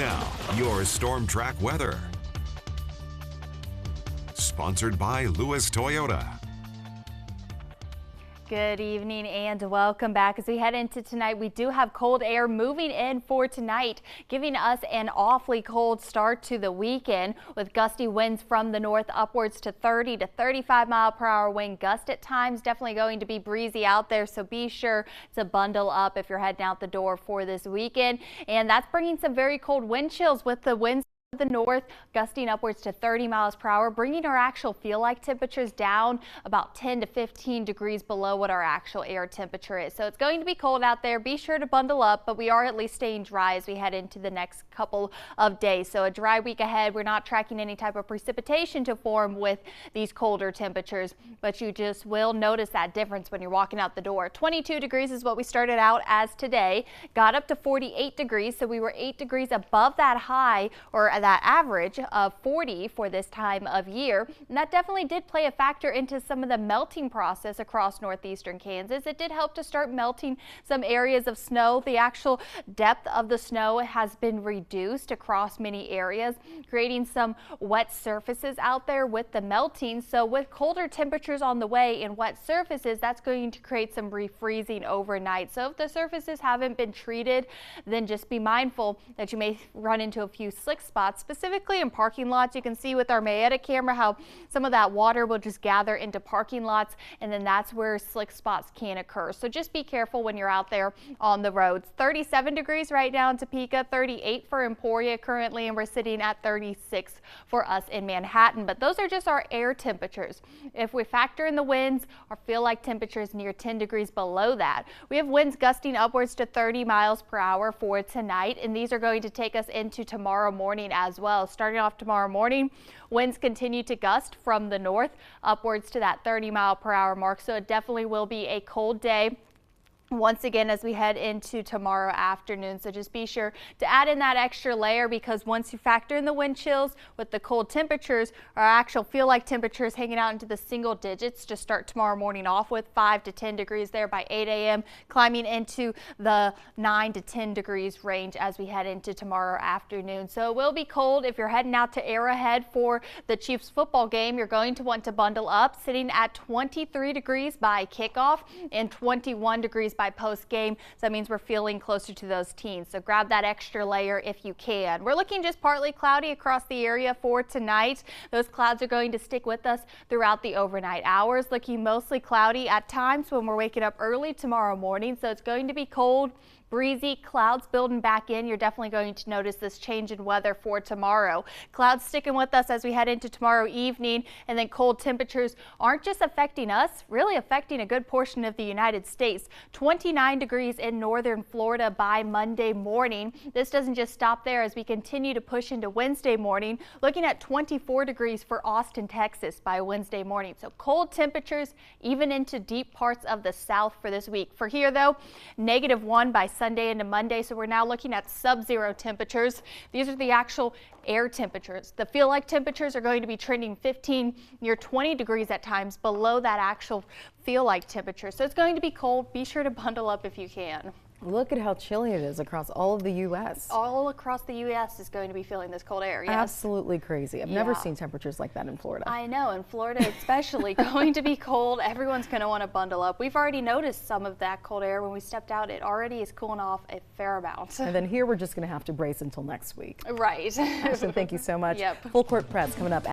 Now, your Storm Track weather. Sponsored by Lewis Toyota. Good evening and welcome back. As we head into tonight, we do have cold air moving in for tonight, giving us an awfully cold start to the weekend with gusty winds from the north upwards to 30 to 35 mile per hour wind gust at times. Definitely going to be breezy out there, so be sure to bundle up if you're heading out the door for this weekend. And that's bringing some very cold wind chills with the winds the north gusting upwards to 30 miles per hour, bringing our actual feel-like temperatures down about 10 to 15 degrees below what our actual air temperature is. So it's going to be cold out there. Be sure to bundle up, but we are at least staying dry as we head into the next couple of days. So a dry week ahead. We're not tracking any type of precipitation to form with these colder temperatures, but you just will notice that difference when you're walking out the door. 22 degrees is what we started out as today. Got up to 48 degrees, so we were 8 degrees above that high, or that average of 40 for this time of year. And that definitely did play a factor into some of the melting process across northeastern Kansas. It did help to start melting some areas of snow. The actual depth of the snow has been reduced across many areas, creating some wet surfaces out there with the melting. So with colder temperatures on the way and wet surfaces, that's going to create some refreezing overnight. So if the surfaces haven't been treated, then just be mindful that you may run into a few slick spots, specifically in parking lots. You can see with our Mayetta camera how some of that water will just gather into parking lots, and then that's where slick spots can occur. So just be careful when you're out there on the roads. 37 degrees right now in Topeka, 38 for Emporia currently, and we're sitting at 36 for us in Manhattan. But those are just our air temperatures. If we factor in the winds, our feel-like temperatures near 10 degrees below that. We have winds gusting upwards to 30 miles per hour for tonight, and these are going to take us into tomorrow morning as well. Starting off tomorrow morning, winds continue to gust from the north upwards to that 30 mile per hour mark. So it definitely will be a cold day once again as we head into tomorrow afternoon. So just be sure to add in that extra layer, because once you factor in the wind chills with the cold temperatures, our actual feel-like temperatures hanging out into the single digits to start tomorrow morning off with 5 to 10 degrees there by 8 a.m., climbing into the 9 to 10 degrees range as we head into tomorrow afternoon. So it will be cold. If you're heading out to Arrowhead for the Chiefs football game, you're going to want to bundle up, sitting at 23 degrees by kickoff and 21 degrees by post game. So that means we're feeling closer to those teens. So grab that extra layer if you can. We're looking just partly cloudy across the area for tonight. Those clouds are going to stick with us throughout the overnight hours, looking mostly cloudy at times when we're waking up early tomorrow morning. So it's going to be cold, breezy, clouds building back in. You're definitely going to notice this change in weather for tomorrow. Clouds sticking with us as we head into tomorrow evening, and then cold temperatures aren't just affecting us, really affecting a good portion of the United States. 29 degrees in northern Florida by Monday morning. This doesn't just stop there as we continue to push into Wednesday morning, looking at 24 degrees for Austin, Texas by Wednesday morning. So cold temperatures even into deep parts of the south for this week. For here though, -1 by Sunday into Monday, so we're now looking at sub-zero temperatures. These are the actual air temperatures. The feel-like temperatures are going to be trending 15 near 20 degrees at times below that actual feel-like temperature. So it's going to be cold. Be sure to bundle up if you can. Look at how chilly it is across all of the U.S. All across the U.S. is going to be feeling this cold air. Yes. Absolutely crazy. I've never seen temperatures like that in Florida. I know, in Florida especially going to be cold. Everyone's going to want to bundle up. We've already noticed some of that cold air when we stepped out. It already is cooling off a fair amount. And then here we're just going to have to brace until next week. Right. Ashton, thank you so much. Yep. Full court press coming up.